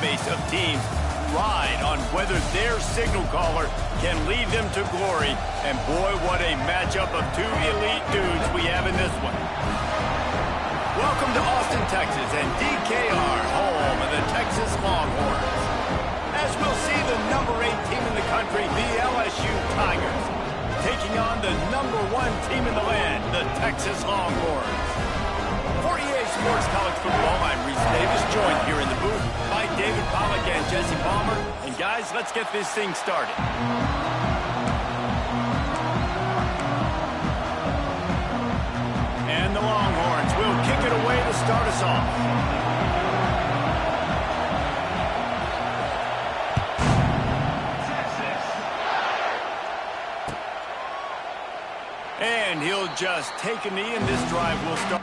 database of teams ride on whether their signal caller can lead them to glory. And boy, what a matchup of two elite dudes we have in this one. Welcome to Austin, Texas, and DKR, home of the Texas Longhorns. As we'll see the number 8 team in the country, the LSU Tigers, taking on the number 1 team in the land, the Texas Longhorns. For EA Sports College Football, I'm Reese Davis, joined here in the booth by David Pollack and Jesse Palmer. And guys, let's get this thing started. And the Longhorns will kick it away to start us off. And he'll just take a knee, and this drive will start.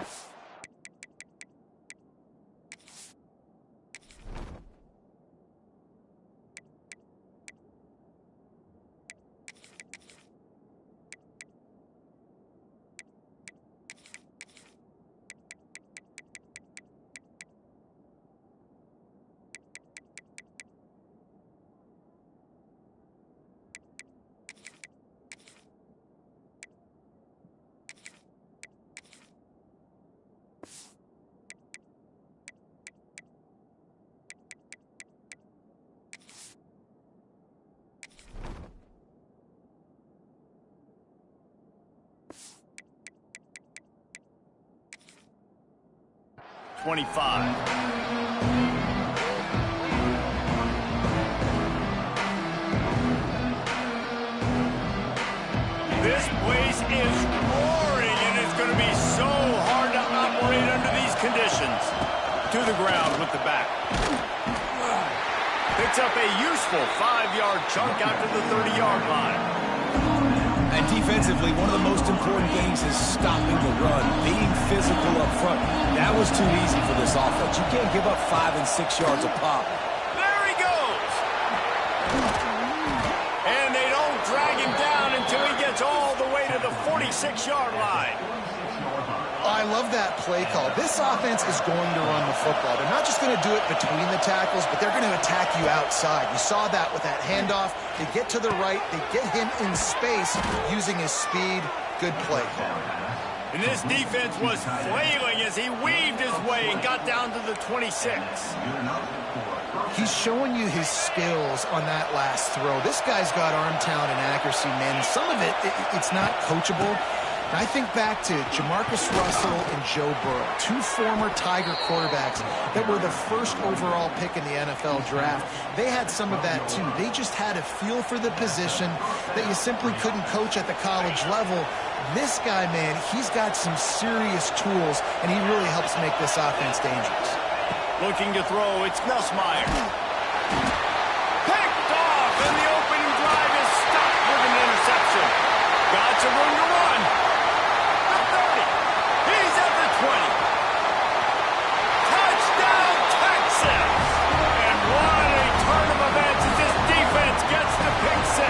This place is roaring, and it's going to be so hard to operate under these conditions. To the ground with the back. Picks up a useful 5-yard chunk out to the 30-yard line. And defensively, one of the most important things is stopping the run, being physical up front. That was too easy for this offense. You can't give up 5 and 6 yards a pop. There he goes! And they don't drag him down until he gets all the way to the 46-yard line. I love that play call. This offense is going to run the football. They're not just going to do it between the tackles, but they're going to attack you outside. You saw that with that handoff. They get to the right. They get him in space using his speed. Good play call. And this defense was flailing as he weaved his way and got down to the 26. He's showing you his skills on that last throw. This guy's got arm talent and accuracy, man. Some of it's not coachable. I think back to Jamarcus Russell and Joe Burrow, 2 former Tiger quarterbacks that were the first overall pick in the NFL draft. They had some of that too. They just had a feel for the position that you simply couldn't coach at the college level. This guy, man, he's got some serious tools, and he really helps make this offense dangerous. Looking to throw, it's Nussmeier. Picked off, and the opening drive is stopped with an interception. Got some room to run. The 30. He's at the 20. Touchdown, Texas! And what a turn of events as this defense gets the pick 6.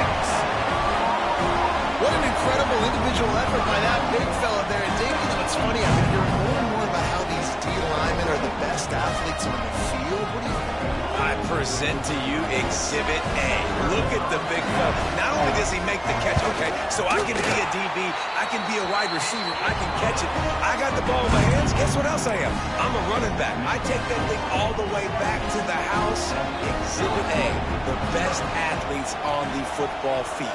What an incredible individual effort by that big fella there. And Dave, what's funny, I've been hearing more and more about how these D linemen are the best athletes on the field. What do you think? I present to you Exhibit A. Look at the big fella. Not only does he make the catch, okay, so I can be a DB, I can be a wide receiver, I can catch it. I got the ball in my hands. Guess what else I am? I'm a running back. I take that thing all the way back to the house. Exhibit A, the best athletes on the football field.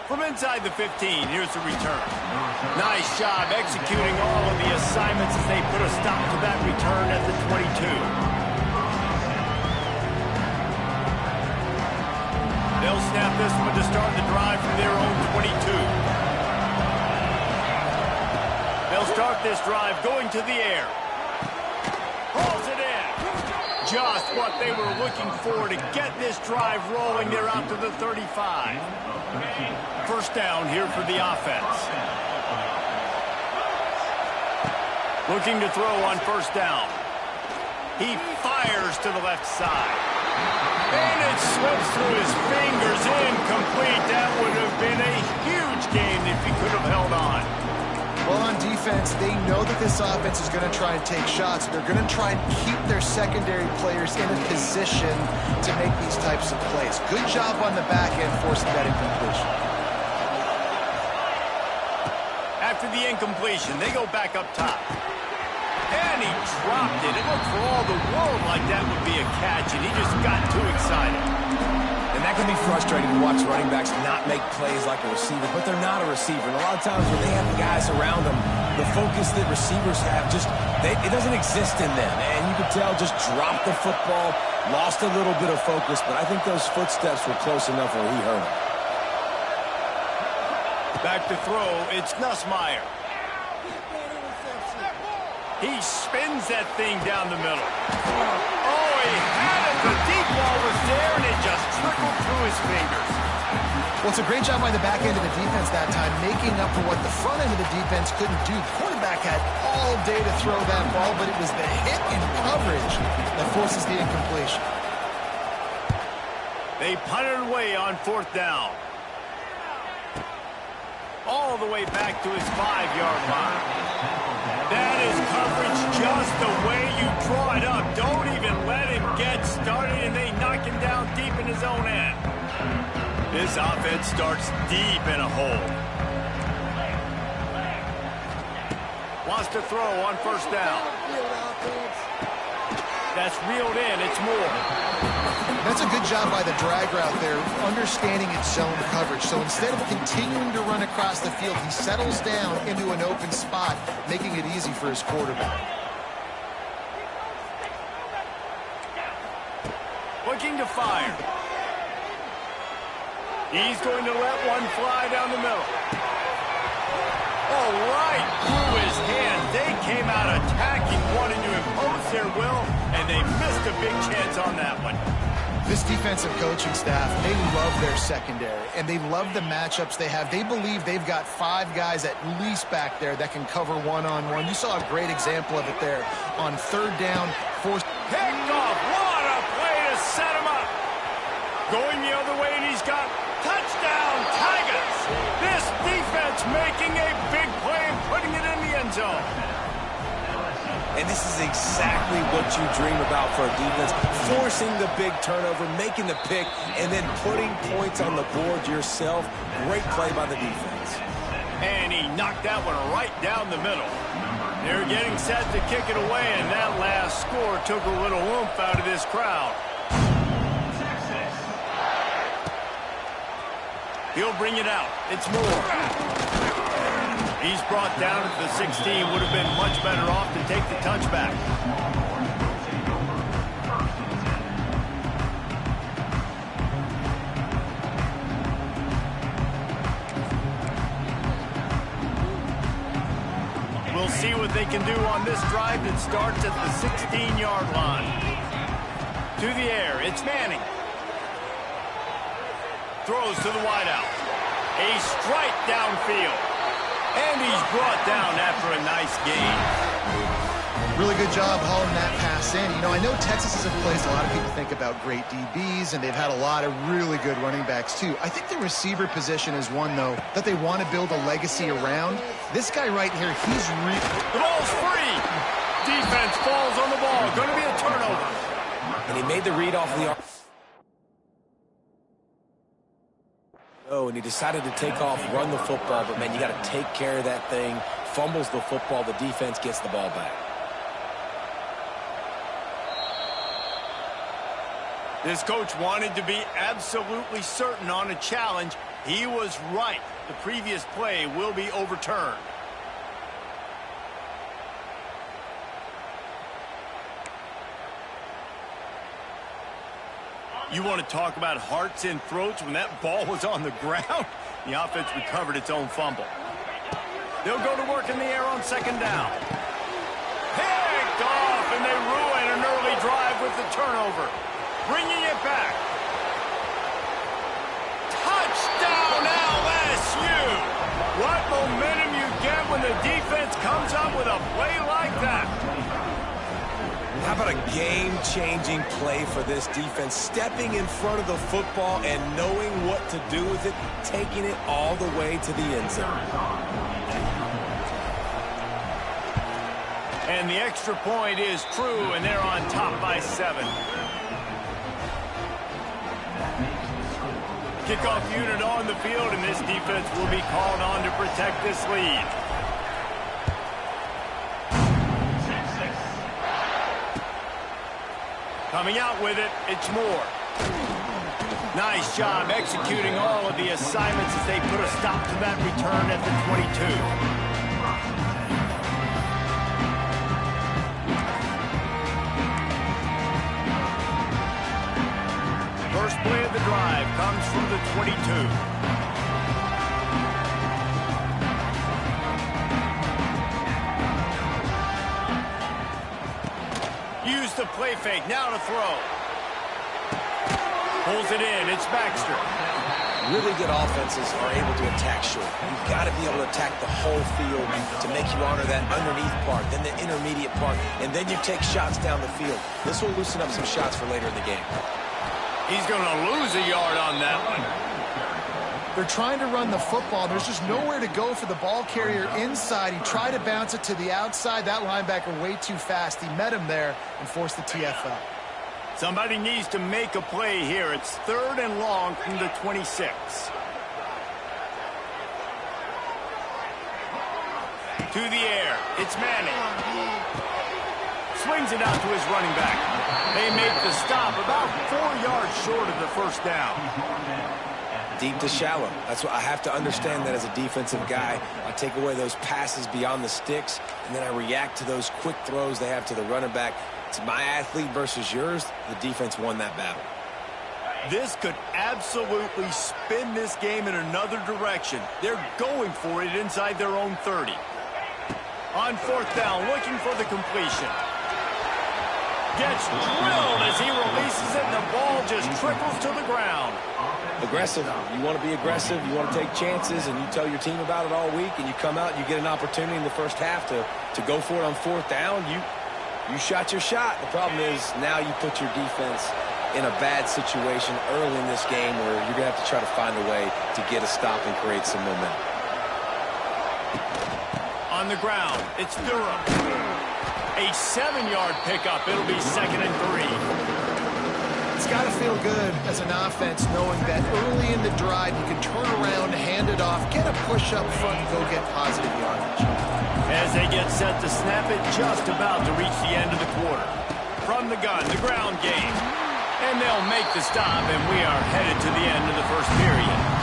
From inside the 15, here's the return. Nice job executing all of the assignments as they put a stop to that return at the 22. They'll snap this one to start the drive from their own 22. They'll start this drive going to the air. Pulls it in. Just what they were looking for to get this drive rolling. They're out to the 35. First down here for the offense. Looking to throw on first down. He fires to the left side. And it slips through his fingers. Incomplete. That would have been a huge gain if he could have held on. Well, on defense, they know that this offense is going to try and take shots. They're going to try and keep their secondary players in a position to make these types of plays. Good job on the back end forcing that incompletion. After the incompletion, they go back up top. And he dropped it. It looked for all the world like that would be a catch, and he just got too excited. And that can be frustrating to watch running backs not make plays like a receiver, but they're not a receiver. And a lot of times when they have guys around them, the focus that receivers have it doesn't exist in them. And you could tell just dropped the football, lost a little bit of focus, but I think those footsteps were close enough where he heard them. Back to throw, it's Nussmeier. He spins that thing down the middle. Oh, he had it. The deep ball was there, and it just trickled through his fingers. Well, it's a great job by the back end of the defense that time, making up for what the front end of the defense couldn't do. The quarterback had all day to throw that ball, but it was the hit in coverage that forces the incompletion. They punted away on 4th down. All the way back to his 5-yard line. That is coverage just the way you draw it up. Don't even let him get started, and they knock him down deep in his own end. This offense starts deep in a hole. Wants to throw on 1st down. That's reeled in. It's Moore. That's a good job by the drag route there, understanding its zone coverage. So instead of continuing to run across the field, he settles down into an open spot, making it easy for his quarterback. Looking to fire. He's going to let one fly down the middle. Oh, right through his hand. They came out attacking, wanting to impose their will, and they missed a big chance on that one. This defensive coaching staff, they love their secondary, and they love the matchups they have. They believe they've got 5 guys at least back there that can cover one-on-one. You saw a great example of it there on 3rd down. Picked off. What a play to set him up. Going the other way, and he's got touchdown Tigers. This defense making a big play and putting it in the end zone. And this is exactly what you dream about for a defense. Forcing the big turnover, making the pick, and then putting points on the board yourself. Great play by the defense. And he knocked that one right down the middle. They're getting set to kick it away, and that last score took a little oomph out of this crowd. He'll bring it out. It's Moore. He's brought down at the 16. Would have been much better off to take the touchback. We'll see what they can do on this drive that starts at the 16-yard line. To the air, it's Manning. Throws to the wideout. A strike downfield. And he's brought down after a nice gain. Really good job hauling that pass in. You know, I know Texas is a place a lot of people think about great DBs, and they've had a lot of really good running backs, too. I think the receiver position is one, though, that they want to build a legacy around. This guy right here, he's The ball's free. Defense falls on the ball. Going to be a turnover. And he made the read off the arm. Oh, and he decided to take off, run the football, but, man, you got to take care of that thing. Fumbles the football, the defense gets the ball back. This coach wanted to be absolutely certain on a challenge. He was right. The previous play will be overturned. You want to talk about hearts and throats when that ball was on the ground? The offense recovered its own fumble. They'll go to work in the air on 2nd down. Picked off, and they ruin an early drive with the turnover. Bringing it back. Touchdown LSU! What momentum you get when the defense comes up with a play like that. How about a game-changing play for this defense? Stepping in front of the football and knowing what to do with it, taking it all the way to the end zone. And the extra point is true, and they're on top by 7. Kickoff unit on the field, and this defense will be called on to protect this lead. Coming out with it, it's Moore. Nice job executing all of the assignments as they put a stop to that return at the 22. First play of the drive comes from the 22. Use the play fake, now to throw. Pulls it in, it's Baxter. Really good offenses are able to attack short. You've got to be able to attack the whole field to make you honor that underneath part, then the intermediate part, and then you take shots down the field. This will loosen up some shots for later in the game. He's going to lose a yard on that one. They're trying to run the football. There's just nowhere to go for the ball carrier inside. He tried to bounce it to the outside. That linebacker way too fast. He met him there and forced the TFL. Somebody needs to make a play here. It's 3rd and long from the 26. To the air. It's Manning. Swings it out to his running back. They make the stop about 4 yards short of the first down. Deep to shallow. That's what I have to understand that as a defensive guy. I take away those passes beyond the sticks, and then I react to those quick throws they have to the running back. It's my athlete versus yours. The defense won that battle. This could absolutely spin this game in another direction. They're going for it inside their own 30. On 4th down, looking for the completion. Gets drilled as he releases it, and the ball just trickles to the ground. Aggressive. You want to be aggressive. You want to take chances, and you tell your team about it all week, and you come out and you get an opportunity in the first half to go for it on 4th down. You shot your shot. The problem is now you put your defense in a bad situation early in this game where you're going to have to try to find a way to get a stop and create some momentum. On the ground, it's Durham. A 7-yard pickup. It'll be 2nd and 3. It's got to feel good as an offense knowing that early in the drive you can turn around, hand it off, get a push up front, and go get positive yardage. As they get set to snap it, just about to reach the end of the quarter. From the gun, the ground game. And they'll make the stop, and we are headed to the end of the first period.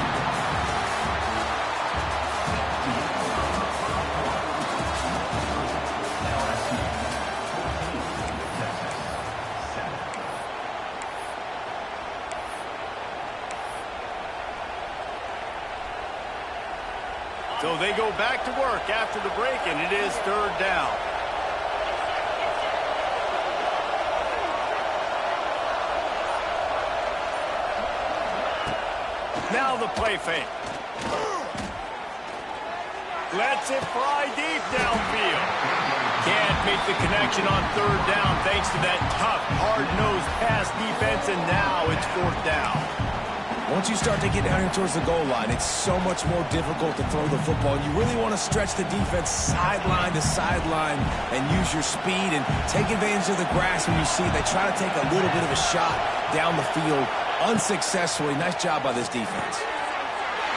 So they go back to work after the break, and it is 3rd down. Now the play fake. Lets it fly deep downfield. Can't make the connection on 3rd down thanks to that tough, hard-nosed pass defense, and now it's 4th down. Once you start to get down here towards the goal line, it's so much more difficult to throw the football. You really want to stretch the defense sideline to sideline and use your speed and take advantage of the grass when you see it. They try to take a little bit of a shot down the field unsuccessfully. Nice job by this defense.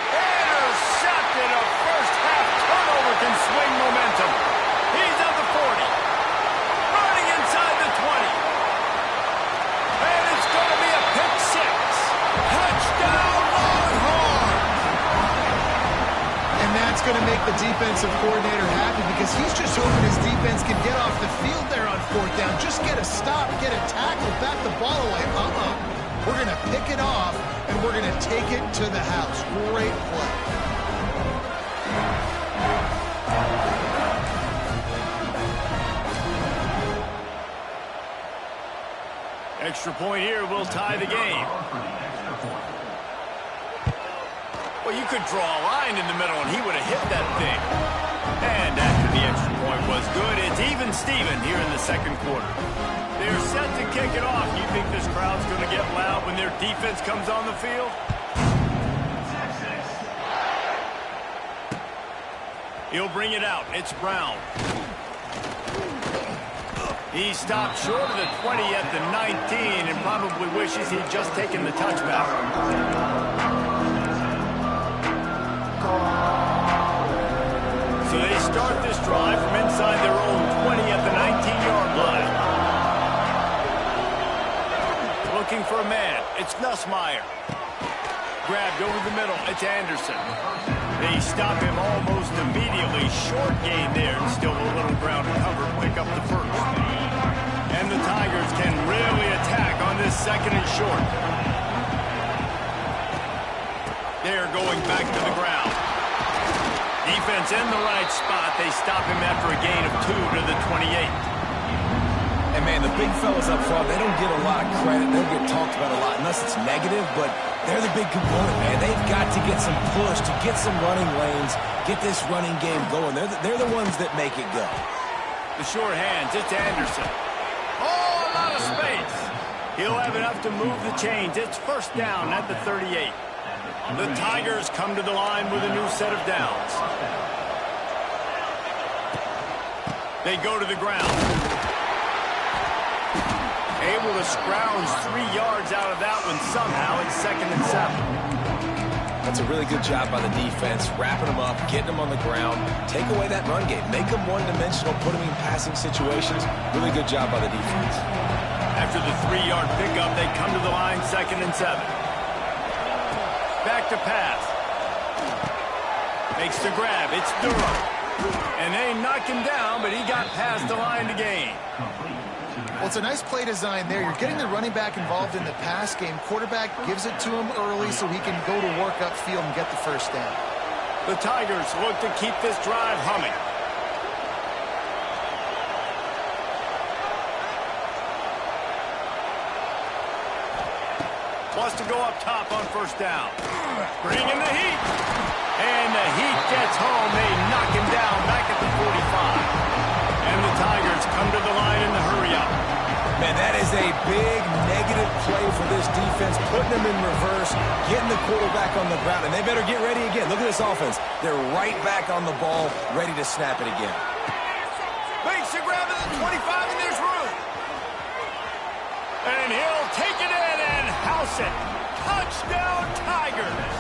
Intercepted. A first-half turnover can swing momentum. He's at the 40. Running inside the 20. And it's going to be a pick 6. Touchdown, Longhorn! And that's going to make the defensive coordinator happy because he's just hoping his defense can get off the field there on 4th down. Just get a stop, get a tackle, back the ball away. We're going to pick it off, and we're going to take it to the house. Great play. Extra point here will tie the game. Well, you could draw a line in the middle, and he would have hit that thing. And after the extra point was good, it's even Steven here in the 2nd quarter. They're set to kick it off. You think this crowd's going to get loud when their defense comes on the field? He'll bring it out. It's Brown. He stopped short of the 20 at the 19 and probably wishes he'd just taken the touchback. So they start this drive from inside their own 20 at the 19-yard line. Looking for a man. It's Nussmeier. Grabbed over the middle. It's Anderson. They stop him almost immediately. Short gain there, and still a little ground to cover. Pick up the first. And the Tigers can really attack on this second and short. They're going back to the ground. Defense in the right spot. They stop him after a gain of 2 to the 28. And, man, the big fellas up front, they don't get a lot of credit. They don't get talked about a lot unless it's negative, but they're the big component, man. They've got to get some push, to get some running lanes, get this running game going. They're the ones that make it go. The short hands, it's Anderson. Oh, a lot of space. He'll have enough to move the chains. It's first down at the 38. The Tigers come to the line with a new set of downs. They go to the ground. Able to scrounge 3 yards out of that one somehow. It's 2nd and 7. That's a really good job by the defense, wrapping them up, getting them on the ground. Take away that run game. Make them one-dimensional, put them in passing situations. Really good job by the defense. After the 3-yard pickup, they come to the line 2nd and 7. Back to pass. Makes the grab. It's Durham. And they knock him down, but he got past the line to gain. Well, it's a nice play design there. You're getting the running back involved in the pass game. Quarterback gives it to him early so he can go to work upfield and get the first down. The Tigers look to keep this drive humming. Wants to go up top on first down. Bringing the heat. And the heat gets home. They knock him down back at the 45. And the Tigers come to the line in the hurry-up. Man, that is a big negative play for this defense, putting them in reverse, getting the quarterback on the ground, and they better get ready again. Look at this offense. They're right back on the ball, ready to snap it again. Makes the grab at the 25, and there's room. And he'll take it in and house it. Touchdown, Tigers.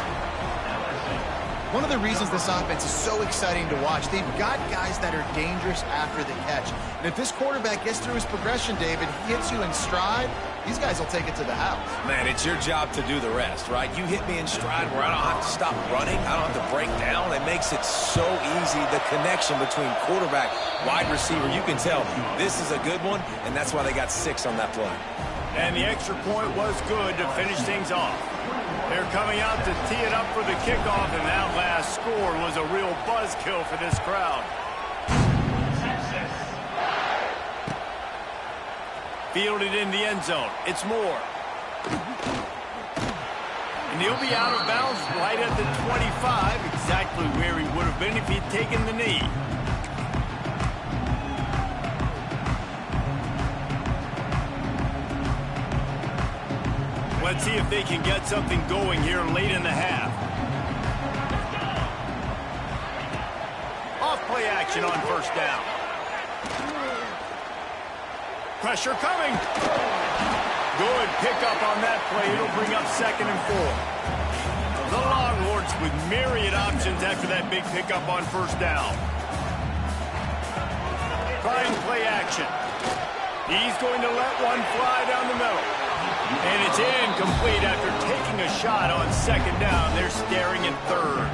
One of the reasons this offense is so exciting to watch, they've got guys that are dangerous after the catch. And if this quarterback gets through his progression, David, he hits you in stride, these guys will take it to the house. Man, it's your job to do the rest, right? You hit me in stride where I don't have to stop running. I don't have to break down. It makes it so easy. The connection between quarterback, wide receiver, you can tell this is a good one, and that's why they got 6 on that play. And the extra point was good to finish things off. They're coming out to tee it up for the kickoff, and that last score was a real buzzkill for this crowd. Fielded in the end zone. It's Moore. And he'll be out of bounds right at the 25, exactly where he would have been if he'd taken the knee. Let's see if they can get something going here late in the half. Off play action on first down. Pressure coming. Good pickup on that play. It'll bring up 2nd and 4. The Longhorns with myriad options after that big pickup on first down. Trying play action. He's going to let one fly down the middle. And it's incomplete after taking a shot on 2nd down. They're staring at 3rd.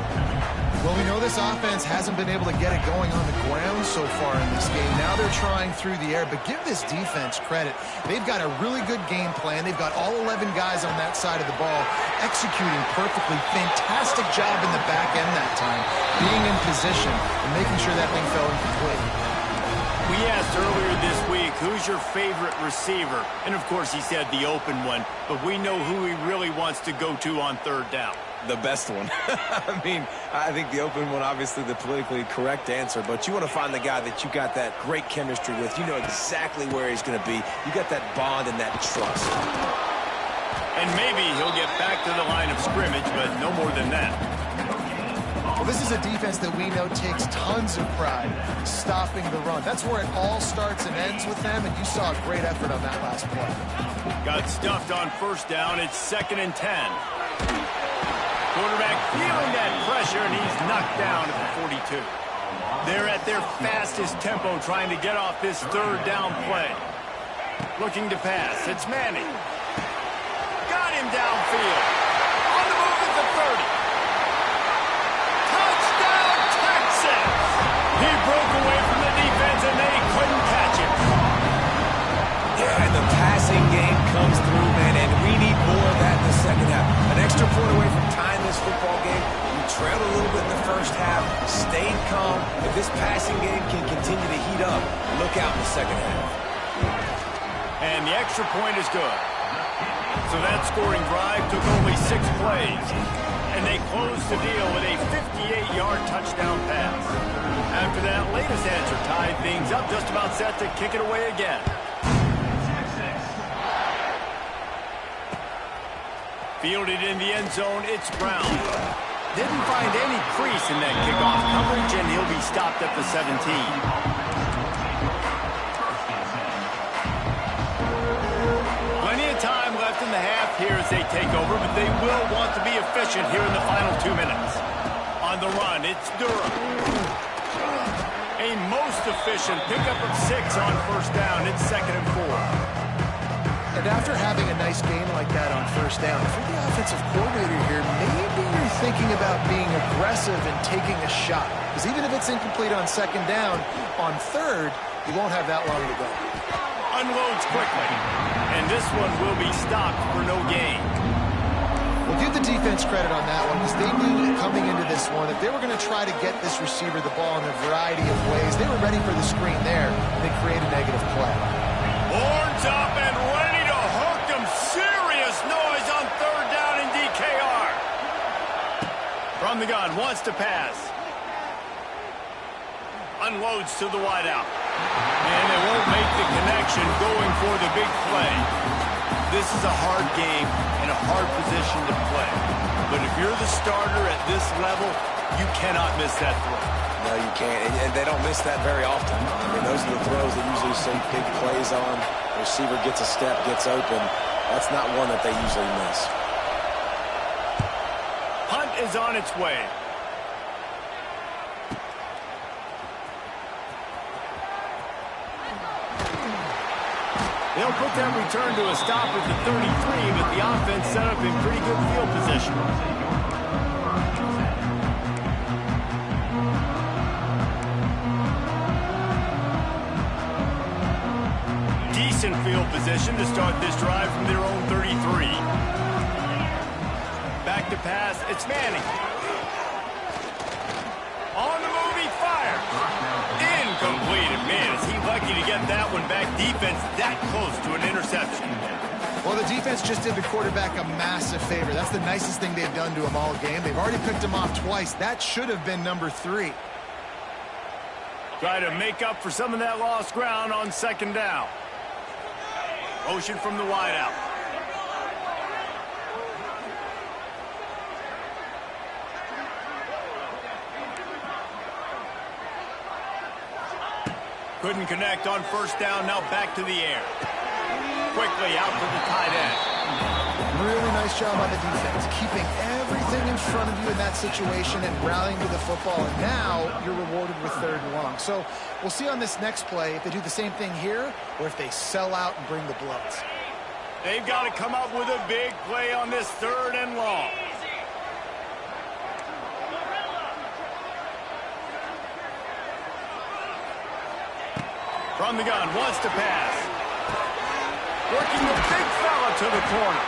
Well, we know this offense hasn't been able to get it going on the ground so far in this game. Now they're trying through the air, but give this defense credit. They've got a really good game plan. They've got all 11 guys on that side of the ball executing perfectly. Fantastic job in the back end that time, being in position and making sure that thing fell incomplete. We asked earlier this week, who's your favorite receiver? And, of course, he said the open one, but we know who he really wants to go to on 3rd down. The best one. I mean, I think the open one, obviously the politically correct answer, but you want to find the guy that you got that great chemistry with. You know exactly where he's going to be. You got that bond and that trust. And maybe he'll get back to the line of scrimmage, but no more than that. Well, This is a defense that we know takes tons of pride stopping the run. That's where it all starts and ends with them, and you saw a great effort on that last play. Got stuffed on first down. It's 2nd and 10. Quarterback feeling that pressure, and he's knocked down at the 42. They're at their fastest tempo trying to get off this 3rd down play. Looking to pass. It's Manning. Got him downfield. On the move at the 30. Touchdown, Texas! He broke away from the defense, and they couldn't catch him. Yeah, and the passing game comes through, man, and we need more of that in the second half. An extra point away from tying this football game. We trailed a little bit in the first half, stayed calm. If this passing game can continue to heat up, look out in the second half. And the extra point is good. So that scoring drive took only 6 plays. And they closed the deal with a 58-yard touchdown pass. After that latest answer tied things up, just about set to kick it away again. Fielded in the end zone, it's Brown. Didn't find any crease in that kickoff coverage, and he'll be stopped at the 17. Plenty of time left in the half here as they take over, but they will want to be efficient here in the final 2 minutes. On the run, it's Durham. A most efficient pickup of 6 on first down. It's 2nd and 4. And after having a nice game like that on first down, if you're the offensive coordinator here, maybe you're thinking about being aggressive and taking a shot. Because even if it's incomplete on 2nd down, on 3rd, you won't have that long to go. Unloads quickly. And this one will be stopped for no gain. We'll give the defense credit on that one because they knew coming into this one that they were going to try to get this receiver the ball in a variety of ways. They were ready for the screen there, and they created a negative play. Horns up and ready to hook them. Serious noise on 3rd down in DKR. From the gun, wants to pass. Unloads to the wideout. And they won't make the connection going for the big play. This is a hard game and a hard position to play. But if you're the starter at this level, you cannot miss that throw. No, you can't, and they don't miss that very often. I mean, those are the throws that usually see big plays on. The receiver gets a step, gets open. That's not one that they usually miss. Punt is on its way. They'll put that return to a stop at the 33, but the offense set up in pretty good field position. Decent field position to start this drive from their own 33. Back to pass, it's Manning. On the move, he fires. Incomplete. And man, is he lucky to get that one back. Defense that close to an interception. Well, the defense just did the quarterback a massive favor. That's the nicest thing they've done to him all game. They've already picked him off twice. That should have been number 3. Try to make up for some of that lost ground on 2nd down. Motion from the wideout. Couldn't connect on first down, now back to the air. Quickly out to the tight end. Really nice job on the defense, keeping everything in front of you in that situation and rallying to the football. And now you're rewarded with 3rd and long. So we'll see on this next play if they do the same thing here or if they sell out and bring the blitz. They've got to come up with a big play on this 3rd and long. From the gun, wants to pass. Working the big fella to the corner.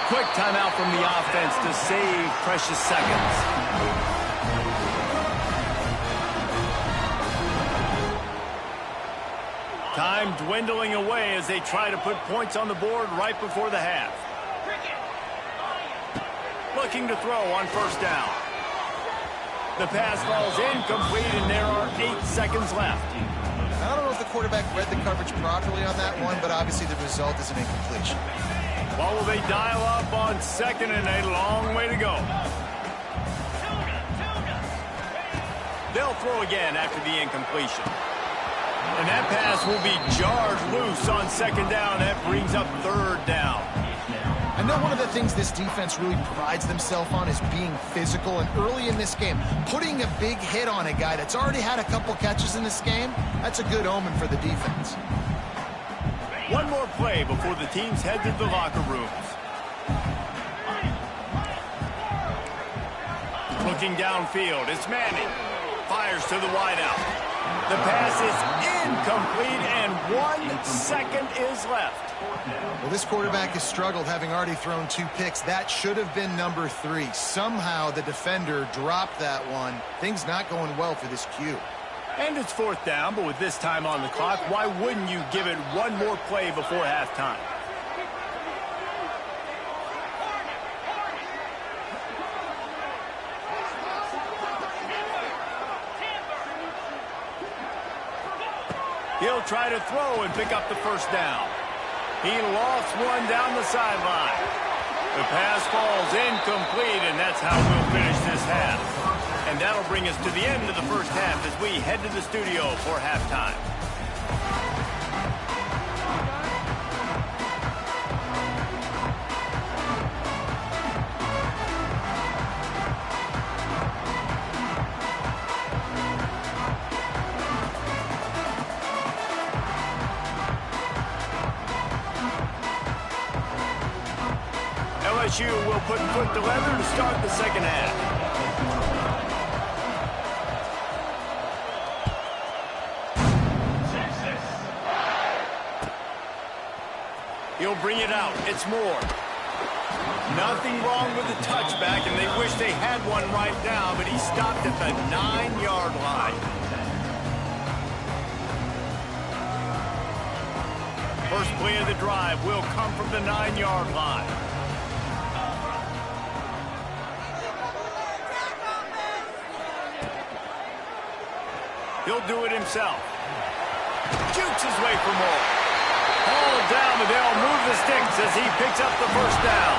Quick timeout from the offense to save precious seconds. Time dwindling away as they try to put points on the board right before the half. Looking to throw on first down. The pass falls incomplete, and there are 8 seconds left. I don't know if the quarterback read the coverage properly on that one, but obviously the result is an incompletion. Well, will they dial up on 2nd and a long way to go? They'll throw again after the incompletion. And that pass will be jarred loose on second down. That brings up third down. I know one of the things this defense really prides themselves on is being physical, and early in this game, putting a big hit on a guy that's already had a couple catches in this game, that's a good omen for the defense. One more play before the teams head to the locker rooms. Looking downfield, it's Manning. Fires to the wideout. The pass is incomplete, and 1 second is left. Well, this quarterback has struggled, having already thrown 2 picks. That should have been number 3. Somehow the defender dropped that one. Things not going well for this Q. And it's fourth down, but with this time on the clock, why wouldn't you give it one more play before halftime? He'll try to throw and pick up the first down. He lofts one down the sideline. The pass falls incomplete, and that's how we'll finish this half. And that'll bring us to the end of the first half as we head to the studio for halftime. LSU will put foot to leather to start the second half. He'll bring it out. It's Moore. Nothing wrong with the touchback, and they wish they had one right now, but he stopped at the 9-yard line. First play of the drive will come from the 9-yard line. He'll do it himself. Jukes his way for more. Hauled down, but they'll move the sticks as he picks up the first down.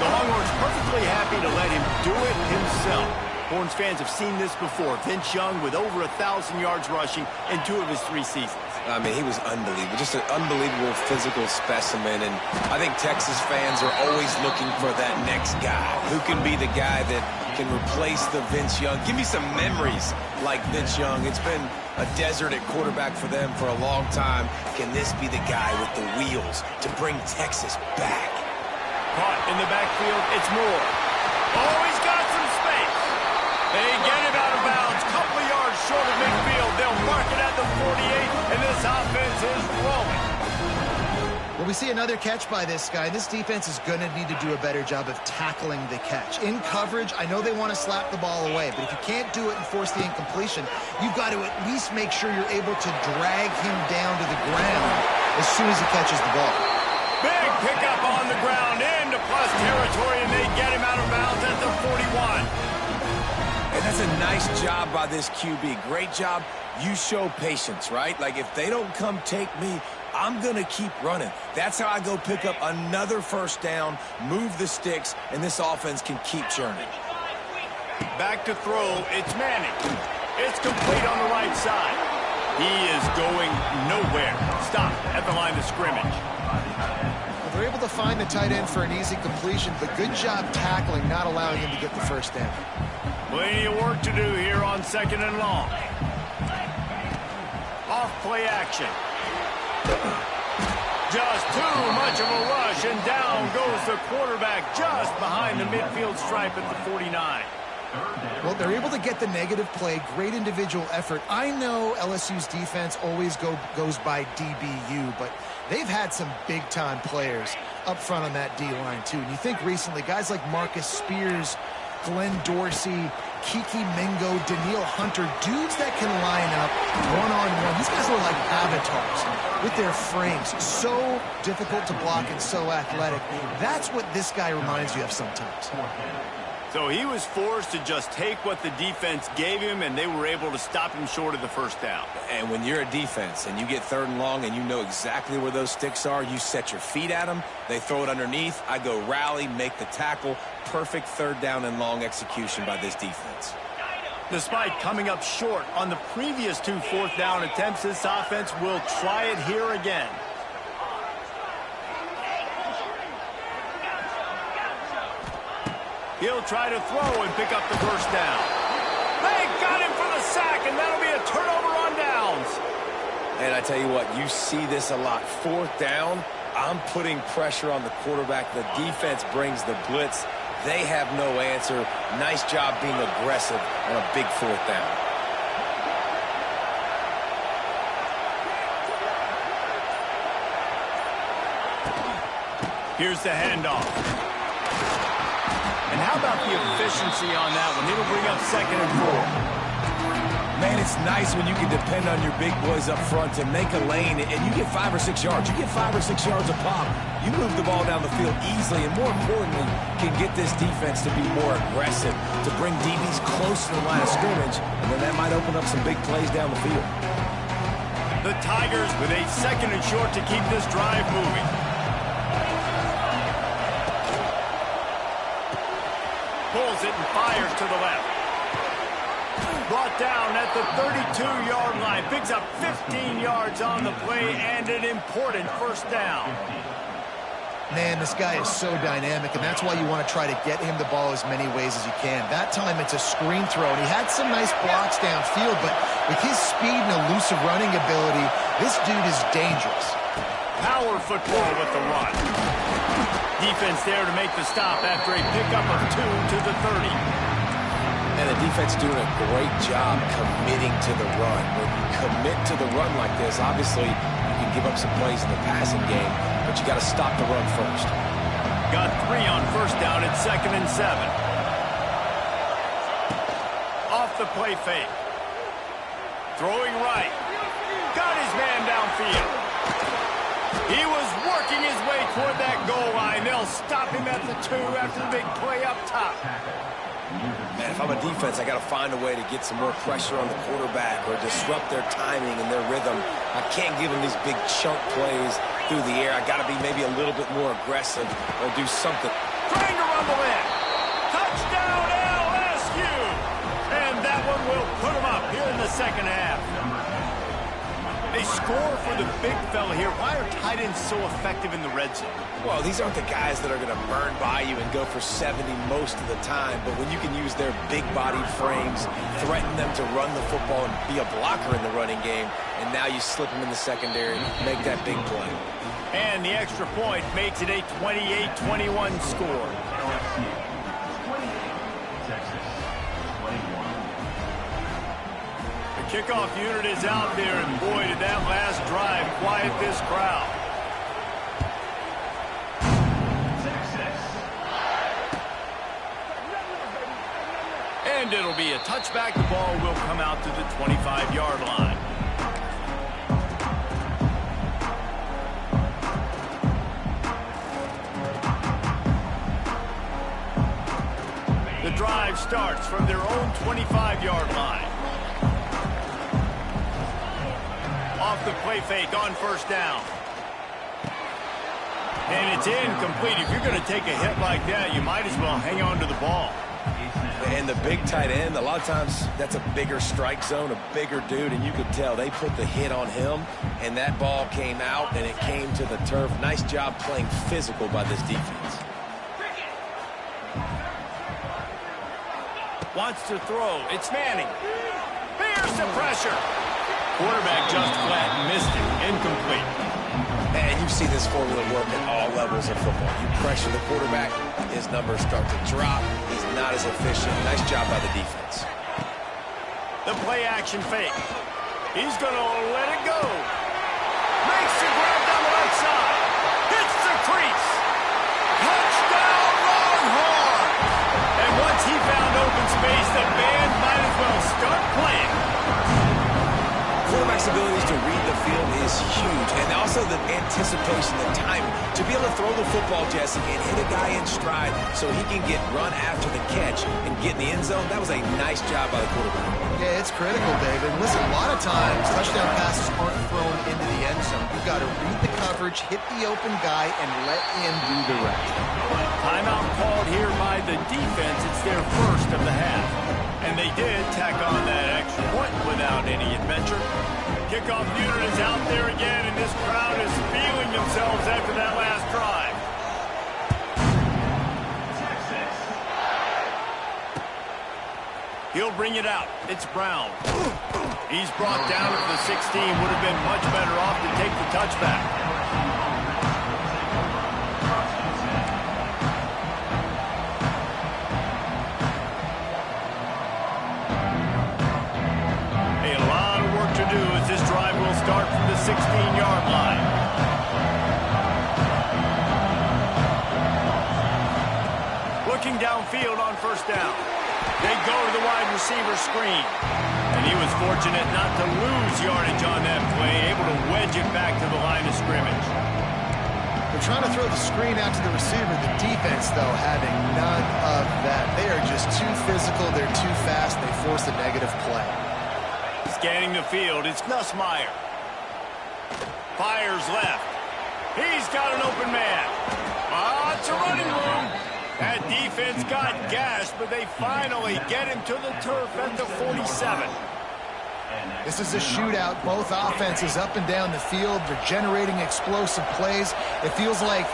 The Longhorns perfectly happy to let him do it himself. Horns fans have seen this before. Vince Young with over 1,000 yards rushing in 2 of his 3 seasons. I mean, he was unbelievable. Just an unbelievable physical specimen. And I think Texas fans are always looking for that next guy. Who can be the guy that can replace the Vince Young? Give me some memories like Vince Young. It's been a desert at quarterback for them for a long time. Can this be the guy with the wheels to bring Texas back? Caught in the backfield, it's Moore. Oh, he's got some space. They get him out of bounds. Couple of yards short of midfield. They'll mark it at the 48, and this offense is rolling. Well, we see another catch by this guy. This defense is going to need to do a better job of tackling the catch. In coverage, I know they want to slap the ball away, but if you can't do it and force the incompletion, you've got to at least make sure you're able to drag him down to the ground as soon as he catches the ball. Big pickup on the ground into plus territory, and they get him out of bounds at the 41. And that's a nice job by this QB. Great job. You show patience, right? Like, if they don't come take me, I'm going to keep running. That's how I go pick up another first down, move the sticks, and this offense can keep churning. Back to throw. It's Manning. It's complete on the right side. He is going nowhere. Stop at the line of scrimmage. Well, they're able to find the tight end for an easy completion, but good job tackling, not allowing him to get the first down. Plenty of work to do here on second and long. Off play action. Just too much of a rush, and down goes the quarterback just behind the midfield stripe at the 49. Well, they're able to get the negative play, great individual effort. I know LSU's defense always goes by DBU, but they've had some big-time players up front on that D-line, too. And you think recently, guys like Marcus Spears, Glenn Dorsey, Kiki Mingo, Daniil Hunter, dudes that can line up one-on-one. These guys are like avatars with their frames. So difficult to block and so athletic. That's what this guy reminds you of sometimes. So he was forced to just take what the defense gave him, and they were able to stop him short of the first down. And when you're a defense and you get third and long and you know exactly where those sticks are, you set your feet at them, they throw it underneath, I go rally, make the tackle. Perfect third down and long execution by this defense. Despite coming up short on the previous 2 fourth-down attempts, this offense will try it here again. He'll try to throw and pick up the first down. They got him for the sack, and that'll be a turnover on downs. And I tell you what, you see this a lot. 4th down, I'm putting pressure on the quarterback. The defense brings the blitz. They have no answer. Nice job being aggressive on a big 4th down. Here's the handoff. And how about the efficiency on that one? It'll bring up 2nd and 4. Man, it's nice when you can depend on your big boys up front to make a lane, and you get 5 or 6 yards. You get 5 or 6 yards a pop. You move the ball down the field easily, and more importantly, can get this defense to be more aggressive, to bring DBs close to the line of scrimmage, and then that might open up some big plays down the field. The Tigers with a 2nd and short to keep this drive moving. Pulls it and fires to the left. Brought down at the 32-yard line. Picks up 15 yards on the play and an important first down. Man, this guy is so dynamic, and that's why you want to try to get him the ball as many ways as you can. That time it's a screen throw, and he had some nice blocks downfield, but with his speed and elusive running ability, this dude is dangerous. Power football with the run. Defense there to make the stop after a pickup of 2 to the 30. And the defense doing a great job committing to the run. When you commit to the run like this, obviously you can give up some plays in the passing game, but you got to stop the run first. Got 3 on first down at 2nd and 7. Off the play fake. Throwing right. Got his man downfield. He was working his way toward that goal line. They'll stop him at the 2 after the big play up top. Man, if I'm a defense, I got to find a way to get some more pressure on the quarterback or disrupt their timing and their rhythm. I can't give them these big chunk plays through the air. I got to be maybe a little bit more aggressive or do something. Trying to rumble in. Touchdown LSU! And that one will put them up here in the second half. They score for the big fella here. Why are tight ends so effective in the red zone? Well, these aren't the guys that are going to burn by you and go for 70 most of the time, but when you can use their big-bodied frames, threaten them to run the football and be a blocker in the running game, and now you slip them in the secondary, make that big play. And the extra point makes it a 28-21 score. The kickoff unit is out there, and boy, did that last drive quiet this crowd. And it'll be a touchback. The ball will come out to the 25-yard line. The drive starts from their own 25-yard line. Off the play fake on first down. And it's incomplete. If you're going to take a hit like that, you might as well hang on to the ball. And the big tight end, a lot of times that's a bigger strike zone, a bigger dude, and you could tell they put the hit on him, and that ball came out, and it came to the turf. Nice job playing physical by this defense. Wants to throw. It's Manning. Here's the pressure. Quarterback just flat missed it. Incomplete. And you see this formula work at all levels of football. You pressure the quarterback, his numbers start to drop. He's not as efficient. Nice job by the defense. The play action fake. He's going to let it go. Makes the grab down the right side. Hits the crease. Touchdown Longhorn. And once he found open space, the band might as well start playing. Quarterback's abilities to read the field is huge, and also the anticipation, the timing. To be able to throw the football, Jesse, and hit a guy in stride so he can get run after the catch and get in the end zone, that was a nice job by the quarterback. Yeah, it's critical, David. Listen, a lot of times, touchdown passes aren't thrown into the end zone. You've got to read the coverage, hit the open guy, and let him do the rest. Timeout called here by the defense. It's their first of the half. And they did tack on that extra point without any adventure. Kickoff unit is out there again, and this crowd is feeling themselves after that last drive. He'll bring it out. It's Brown. He's brought down at the 16. Would have been much better off to take the touchback. A lot of work to do as this drive will start from the 16-yard line. Looking downfield on first down. They go to the wide receiver screen. And he was fortunate not to lose yardage on that play, able to wedge it back to the line of scrimmage. They're trying to throw the screen out to the receiver. The defense, though, having none of that. They are just too physical. They're too fast. They force a negative play. Scanning the field, it's Nussmeier. Fires left. He's got an open man. It's a running room. That defense got gashed, but they finally get him to the turf at the 47. This is a shootout. Both offenses up and down the field. They're generating explosive plays. It feels like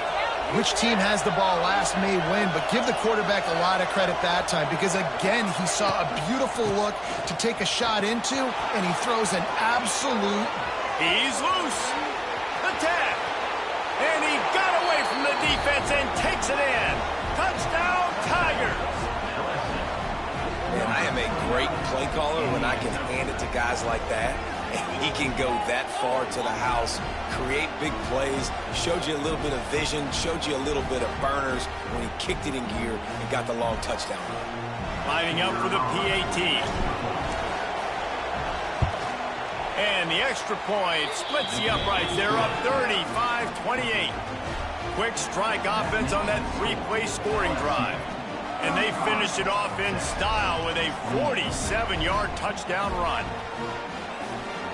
which team has the ball last may win, but give the quarterback a lot of credit that time because, again, he saw a beautiful look to take a shot into, and he throws an absolute... He's loose. The tag. And he got away from the defense and takes it in. Touchdown, Tigers! And I am a great play caller when I can hand it to guys like that. And he can go that far to the house, create big plays, showed you a little bit of vision, showed you a little bit of burners when he kicked it in gear and got the long touchdown run. Lining up for the PAT. And the extra point splits the uprights. They're up 35-28. Quick strike offense on that three-play scoring drive. And they finish it off in style with a 47-yard touchdown run.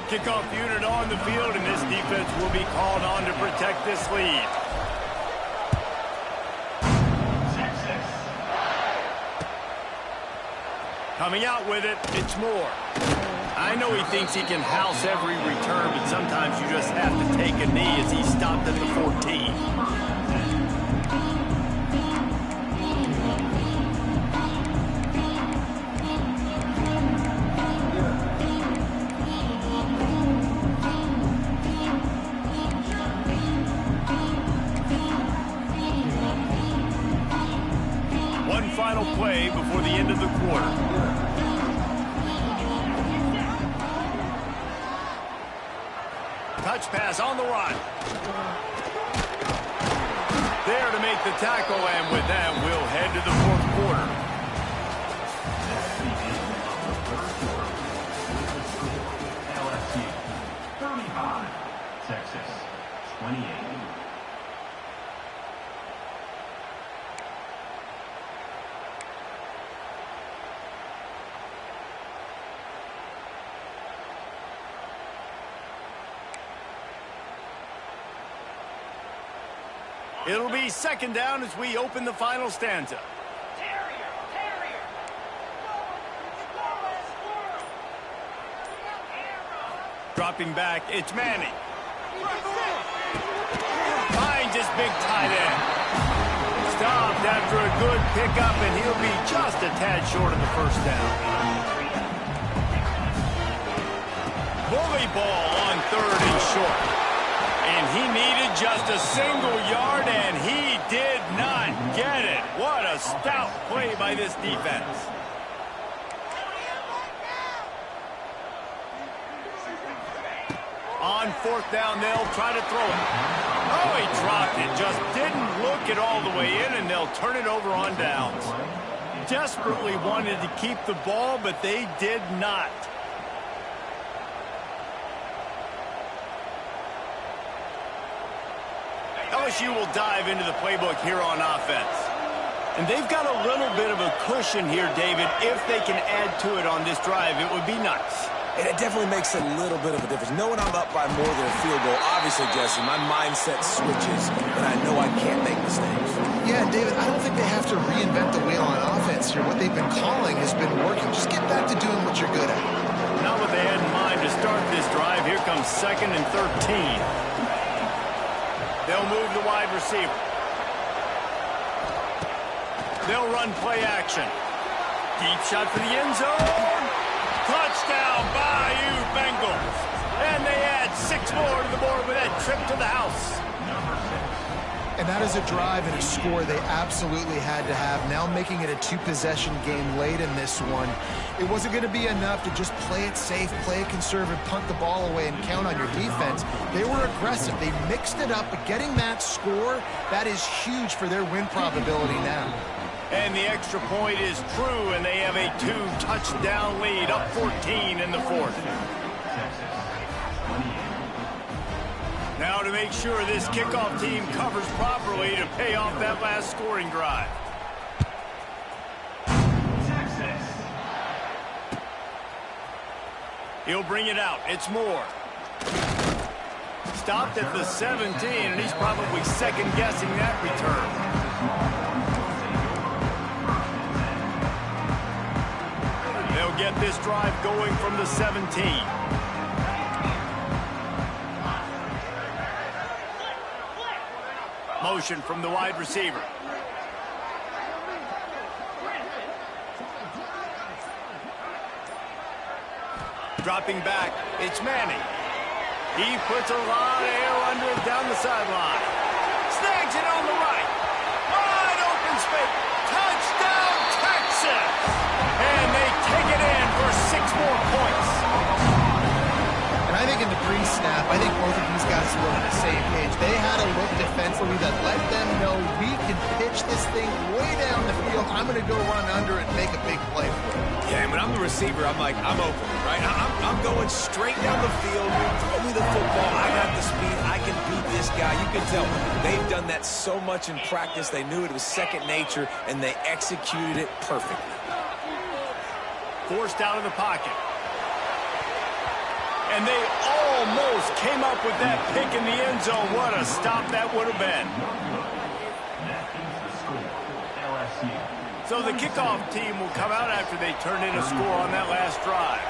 Kickoff unit on the field, and this defense will be called on to protect this lead. Coming out with it, it's Moore. I know he thinks he can house every return, but sometimes you just have to take a knee as he stopped at the 14. One final play before the end of the quarter. Touch pass on the run. There to make the tackle, and with that, we'll head to the fourth quarter. LSU 35, Texas 28. It'll be second down as we open the final stanza. Dropping back, it's Manning. Finds his big tight end. Stopped after a good pickup, and he'll be just a tad short of the first down. Bully ball on third and short. And he needed just a single yard, and he did not get it. What a stout play by this defense. On fourth down, they'll try to throw it. Oh, he dropped it. Just didn't look it all the way in, and they'll turn it over on downs. Desperately wanted to keep the ball, but they did not. LSU will dive into the playbook here on offense. And they've got a little bit of a cushion here, David. If they can add to it on this drive, it would be nice. And it definitely makes a little bit of a difference. Knowing I'm up by more than a field goal, obviously, Jesse, my mindset switches, and I know I can't make mistakes. Yeah, David, I don't think they have to reinvent the wheel on offense here. What they've been calling has been working. Just get back to doing what you're good at. Not what they had in mind to start this drive. Here comes 2nd and 13. They'll move the wide receiver. They'll run play action. Deep shot for the end zone. Touchdown, Bayou Bengals. And they add 6 more to the board with that trip to the house. And that is a drive and a score they absolutely had to have. Now making it a 2-possession game late in this one. It wasn't going to be enough to just play it safe, play it conservative, punt the ball away, and count on your defense. They were aggressive. They mixed it up, but getting that score, that is huge for their win probability now. And the extra point is true, and they have a 2-touchdown lead, up 14 in the 4th. Now to make sure this kickoff team covers properly to pay off that last scoring drive. He'll bring it out. It's Moore. Stopped at the 17, and he's probably second-guessing that return. They'll get this drive going from the 17. Motion from the wide receiver. Dropping back, it's Manning. He puts a lot of air under it down the sideline. Snags it on the right. Wide open space. Touchdown, Texas! And they take it in for 6 more points. And I think in the pre-snap, I think both of these guys were on the same page. They had a look defensively that let them know we can pitch this thing way down the field. I'm going to go run under it and make a big play for it. Yeah, and when I'm the receiver, I'm like, I'm open, right? I'm going straight down the field. Throw me the football. I got the speed. I can beat this guy. You can tell they've done that so much in practice. They knew it was second nature, and they executed it perfectly. Forced out of the pocket. And they almost came up with that pick in the end zone. What a stop that would have been. So the kickoff team will come out after they turn in a score on that last drive.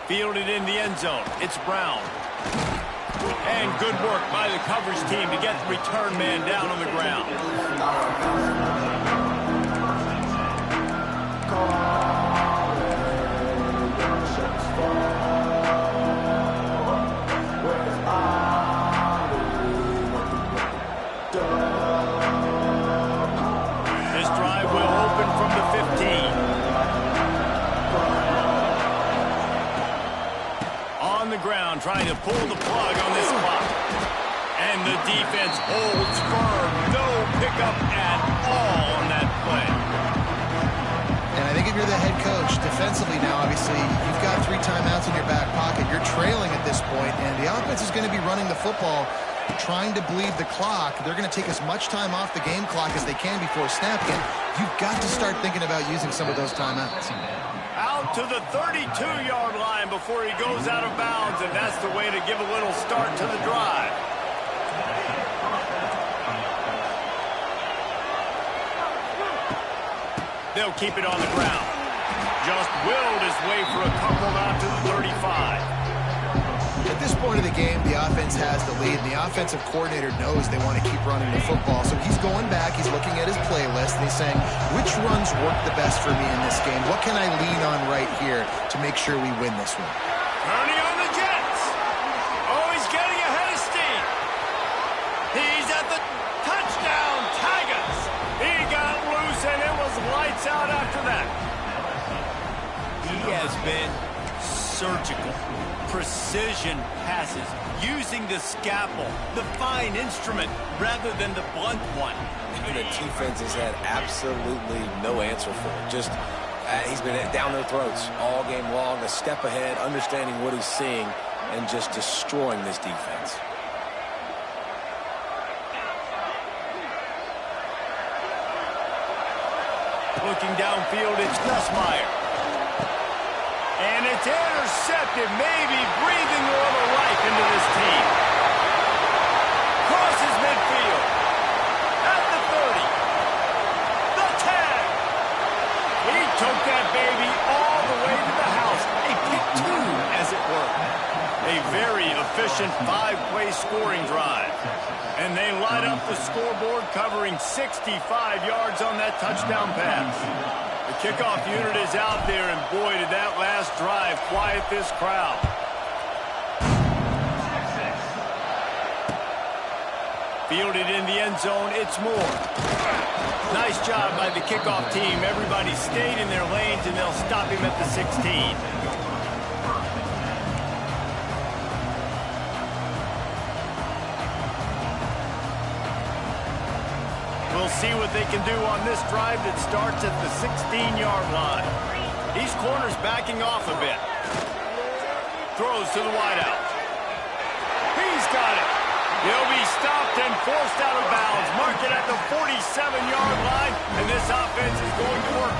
Fielded in the end zone. It's Brown. And good work by the coverage team to get the return man down on the ground. This drive will open from the 15. On the ground, trying to pull the plug on this clock. And the defense holds firm. No pickup at all on that play. And I think if you're the head coach, defensively now, obviously, you've got 3 timeouts in your back pocket. You're trailing at this point, and the offense is going to be running the football, trying to bleed the clock. They're going to take as much time off the game clock as they can before snap game. You've got to start thinking about using some of those timeouts. Out to the 32-yard line before he goes out of bounds, and that's the way to give a little start to the drive. They'll keep it on the ground. Just willed his way for a couple out to the 35. At this point of the game, the offense has the lead, and the offensive coordinator knows they want to keep running the football. So he's going back, he's looking at his playlist, and he's saying, which runs work the best for me in this game? What can I lean on right here to make sure we win this one? Ernie on the Jets. Oh, he's getting ahead of steam. He's at the touchdown, Tigers. He got loose, and it was lights out after that. He has been surgical. Precision passes, using the scalpel, the fine instrument, rather than the blunt one. The defense has had absolutely no answer for it. Just, he's been down their throats all game long, a step ahead, understanding what he's seeing, and just destroying this defense. Looking downfield, it's Nussmeier. And it's intercepted, maybe breathing a little life into this team. Crosses midfield. At the 30. The tag. He took that baby all the way to the house. A pick two, as it were. A very efficient 5-play scoring drive. And they light up the scoreboard, covering 65 yards on that touchdown pass. The kickoff unit is out there, and boy, did that last drive quiet this crowd. Fielded in the end zone, it's Moore. Nice job by the kickoff team. Everybody stayed in their lanes, and they'll stop him at the 16. We'll see what they can do on this drive that starts at the 16-yard line. These corners backing off a bit. Throws to the wideout. He's got it. He'll be stopped and forced out of bounds. Mark it at the 47-yard line, and this offense is going to work.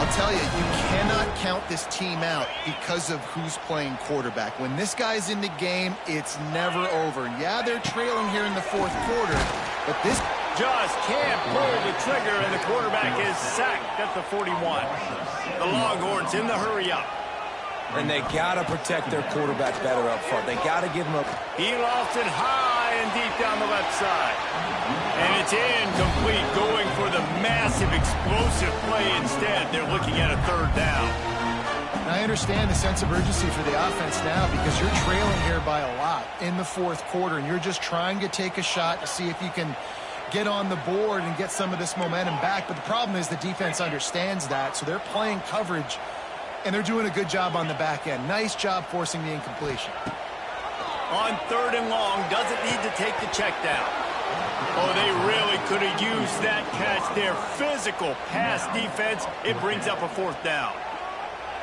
I'll tell you, you cannot count this team out because of who's playing quarterback. When this guy's in the game, it's never over. Yeah, they're trailing here in the fourth quarter, but this just can't pull the trigger, and the quarterback is sacked at the 41. The Longhorns in the hurry-up. And they got to protect their quarterback better up front. They got to give him a... He lost it high and deep down the left side. And it's incomplete, going for the massive explosive play instead. They're looking at a third down. And I understand the sense of urgency for the offense now because you're trailing here by a lot in the fourth quarter, and you're just trying to take a shot to see if you can get on the board and get some of this momentum back. But the problem is the defense understands that, so they're playing coverage, and they're doing a good job on the back end. Nice job forcing the incompletion. On third and long, doesn't need to take the check down. Oh, they really could have used that catch. Their physical pass defense, it brings up a fourth down.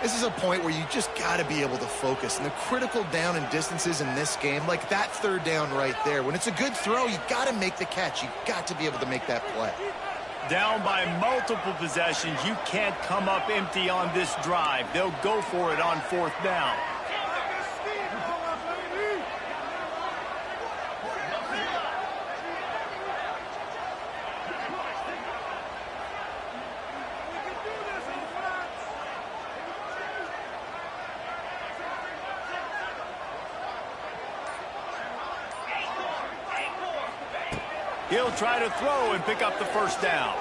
This is a point where you just got to be able to focus. And the critical down and distances in this game, like that third down right there, when it's a good throw, you got to make the catch. You got to be able to make that play. Down by multiple possessions, you can't come up empty on this drive. They'll go for it on fourth down. He'll try to throw and pick up the first down.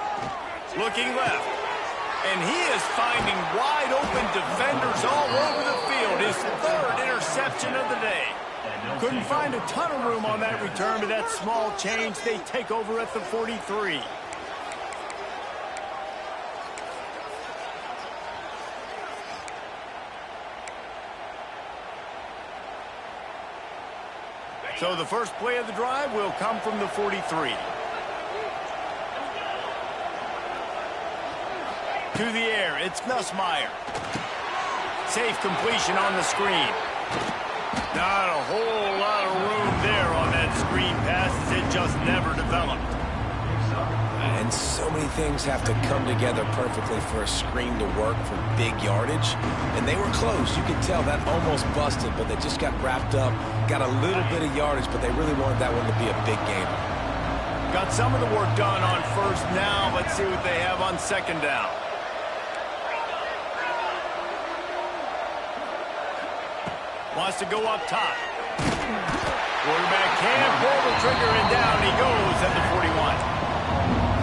Looking left. And he is finding wide open defenders all over the field. His third interception of the day. Couldn't find a ton of room on that return, but that small change, they take over at the 43. So the first play of the drive will come from the 43. To the air, it's Nussmeier. Safe completion on the screen. Not a whole lot of room there on that screen pass, as it just never developed. And so many things have to come together perfectly for a screen to work for big yardage. And they were close. You could tell that almost busted, but they just got wrapped up, got a little bit of yardage, but they really wanted that one to be a big game. Got some of the work done on first. Now let's see what they have on second down. Wants to go up top. Quarterback can't pull the trigger, and down he goes at the 41.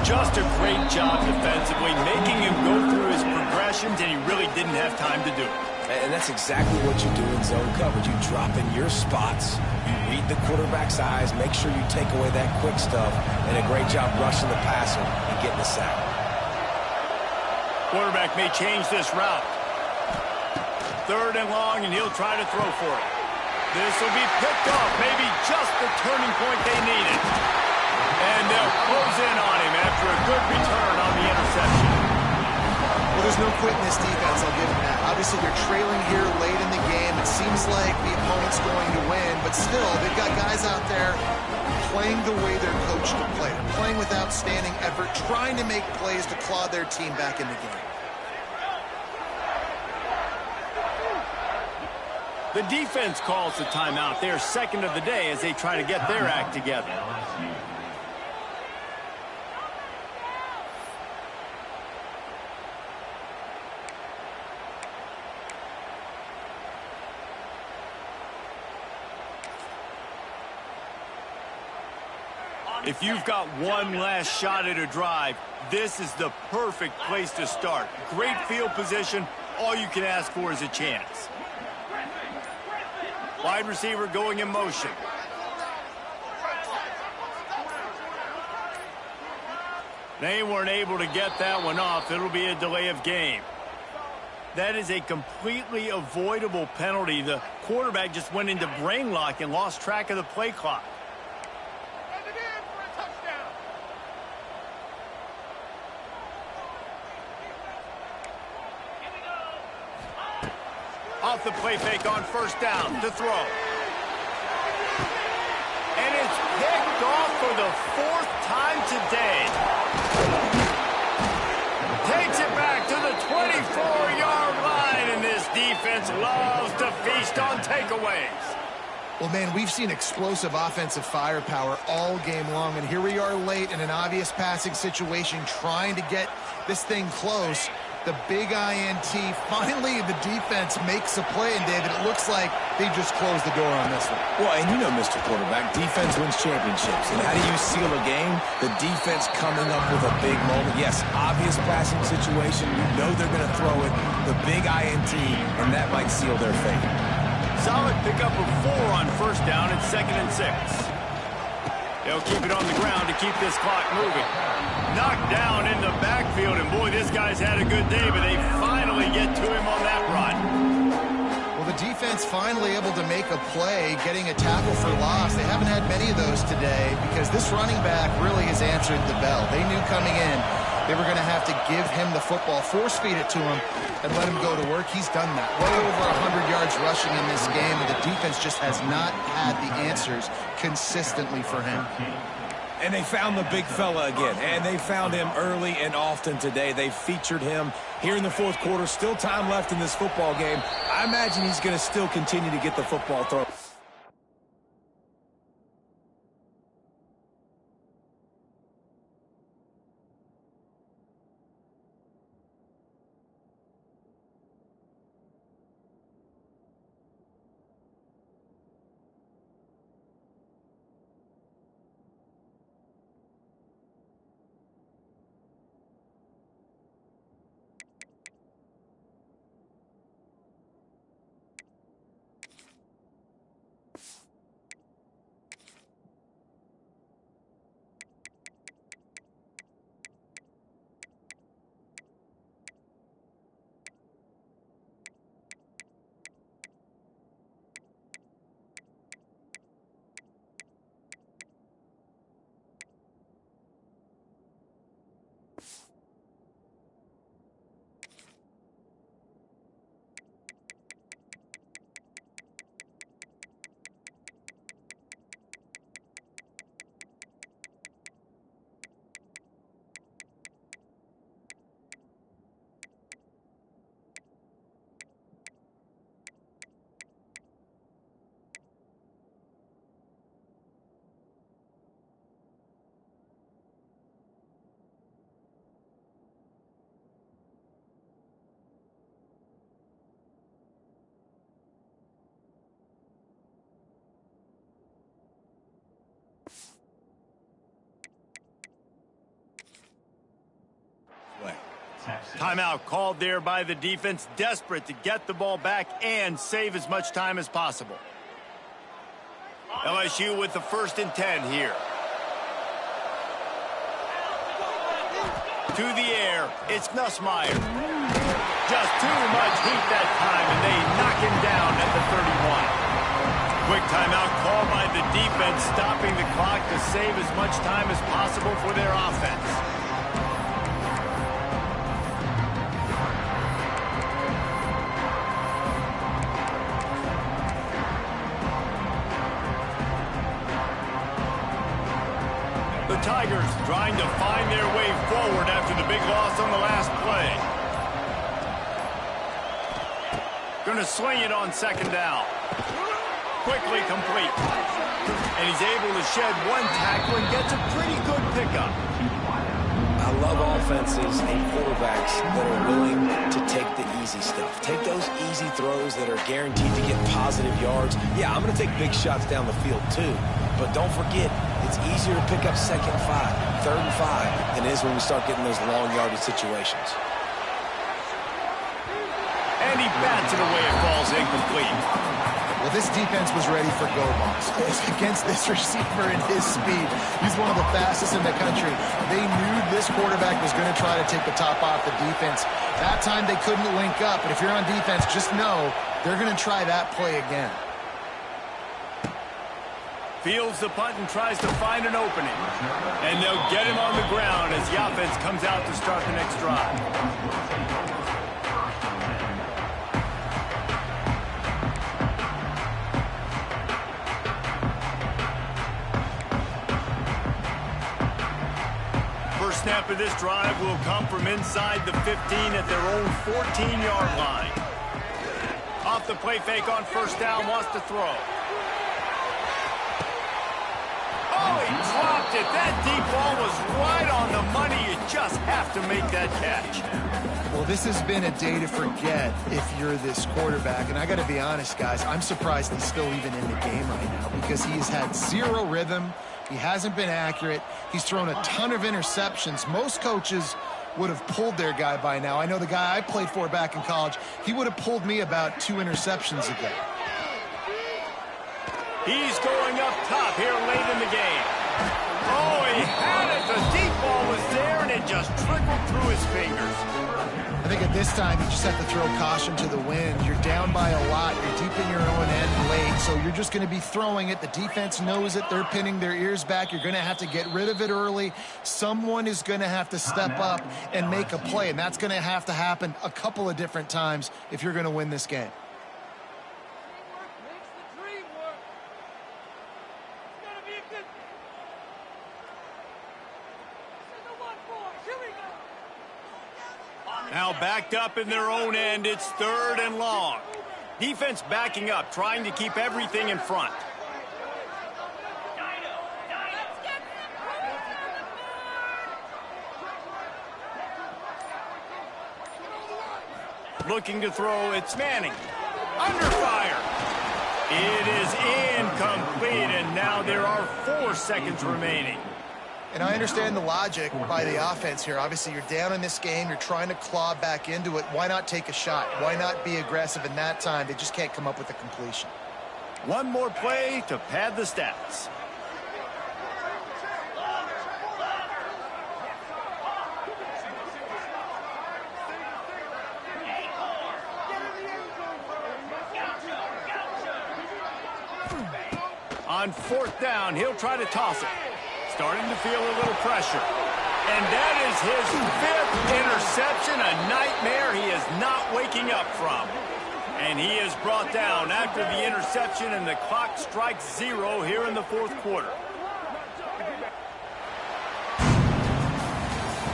Just a great job defensively, making him go through his progressions, and he really didn't have time to do it. And that's exactly what you do in zone coverage. You drop in your spots, you read the quarterback's eyes, make sure you take away that quick stuff, and a great job rushing the passer and getting the sack. Quarterback may change this route. Third and long, and he'll try to throw for it. This will be picked off, maybe just the turning point they needed. And they'll close in on him after a good return on the interception. Well, there's no quitting this defense, I'll give them that. Obviously, they're trailing here late in the game. It seems like the opponent's going to win, but still, they've got guys out there playing the way they're coached to play. They're playing with outstanding effort, trying to make plays to claw their team back in the game. The defense calls the timeout. They're second of the day as they try to get their act together. If you've got one last shot at a drive, this is the perfect place to start. Great field position. All you can ask for is a chance. Wide receiver going in motion. They weren't able to get that one off. It'll be a delay of game. That is a completely avoidable penalty. The quarterback just went into brain lock and lost track of the play clock. Off the play fake on first down to throw. And it's picked off for the fourth time today. Takes it back to the 24-yard line, and this defense loves to feast on takeaways. Well, man, we've seen explosive offensive firepower all game long, and here we are late in an obvious passing situation trying to get this thing close. The big INT, finally the defense makes a play, and David, it looks like they just closed the door on this one. Well, and you know, Mr. Quarterback, defense wins championships. And how do you seal a game? The defense coming up with a big moment. Yes, obvious passing situation. You know they're going to throw it. The big INT, and that might seal their fate. Solid pickup of 4 on first down and 2nd and 6. They'll keep it on the ground to keep this clock moving. Knocked down in the backfield, and boy, this guy's had a good day, but they finally get to him on that run. Well, the defense finally able to make a play, getting a tackle for loss. They haven't had many of those today because this running back really has answered the bell. They knew coming in they were going to have to give him the football, force feed it to him, and let him go to work. He's done that. Well over 100 yards rushing in this game, and the defense just has not had the answers consistently for him. And they found the big fella again, and they found him early and often today. They featured him here in the fourth quarter. Still time left in this football game. I imagine he's going to still continue to get the football throw. Timeout called there by the defense, desperate to get the ball back and save as much time as possible. LSU with the 1st and 10 here. To the air, it's Nussmeier. Just too much heat that time, and they knock him down at the 31. Quick timeout called by the defense, stopping the clock to save as much time as possible for their offense. Tigers trying to find their way forward after the big loss on the last play. Going to sling it on second down. Quickly complete. And he's able to shed one tackle and gets a pretty good pickup. I love offenses and quarterbacks that are willing to take the easy stuff. Take those easy throws that are guaranteed to get positive yards. Yeah, I'm going to take big shots down the field too. But don't forget, it's easier to pick up 2nd and 5, 3rd and 5 than it is when we start getting those long yardage situations. And he bats it away. It falls incomplete. Well, this defense was ready for go balls. Against this receiver and his speed, he's one of the fastest in the country. They knew this quarterback was going to try to take the top off the defense. That time they couldn't link up, but if you're on defense, just know they're going to try that play again. Fields the punt and tries to find an opening. And they'll get him on the ground as the offense comes out to start the next drive. First snap of this drive will come from inside the 15 at their own 14-yard line. Off the play fake on first down, wants to throw. Oh, he dropped it. That deep ball was right on the money. You just have to make that catch. Well, this has been a day to forget if you're this quarterback. And I got to be honest, guys, I'm surprised he's still even in the game right now because he has had zero rhythm. He hasn't been accurate. He's thrown a ton of interceptions. Most coaches would have pulled their guy by now. I know the guy I played for back in college, he would have pulled me about 2 interceptions ago. He's going up top here late in the game. Oh, he had it. The deep ball was there, and it just trickled through his fingers. I think at this time, you just have to throw caution to the wind. You're down by a lot. You're deep in your own end late, so you're just going to be throwing it. The defense knows it. They're pinning their ears back. You're going to have to get rid of it early. Someone is going to have to step up and make a play, and that's going to have to happen a couple of different times if you're going to win this game. Now backed up in their own end, it's 3rd and long. Defense backing up, trying to keep everything in front. Looking to throw, it's Manning. Under fire. It is incomplete, and now there are 4 seconds remaining. And I understand the logic by the offense here. Obviously, you're down in this game. You're trying to claw back into it. Why not take a shot? Why not be aggressive in that time? They just can't come up with a completion. One more play to pad the stats. On 4th down, he'll try to toss it. Starting to feel a little pressure. And that is his 5th interception, a nightmare he is not waking up from. And he is brought down after the interception, and the clock strikes 0 here in the 4th quarter.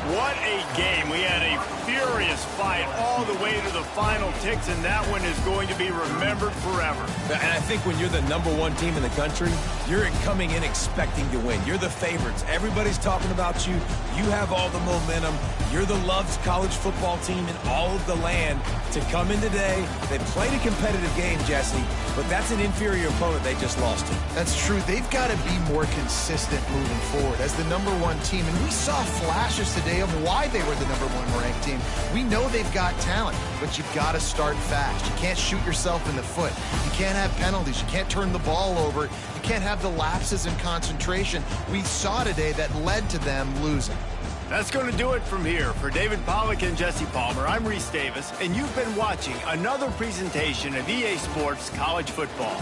What a game. We had a furious fight all the way to the final ticks, and that one is going to be remembered forever. And I think when you're the #1 team in the country, you're coming in expecting to win. You're the favorites. Everybody's talking about you. You have all the momentum. You're the loved college football team in all of the land. To come in today, they played a competitive game, Jesse, but that's an inferior opponent they just lost to. That's true. They've got to be more consistent moving forward as the #1 team. And we saw flashes today of why they were the #1 ranked team. We know they've got talent, but you've got to start fast. You can't shoot yourself in the foot. You can't have penalties. You can't turn the ball over. You can't have the lapses in concentration we saw today that led to them losing. That's going to do it from here. For David Pollack and Jesse Palmer, I'm Reese Davis, and you've been watching another presentation of EA Sports College Football.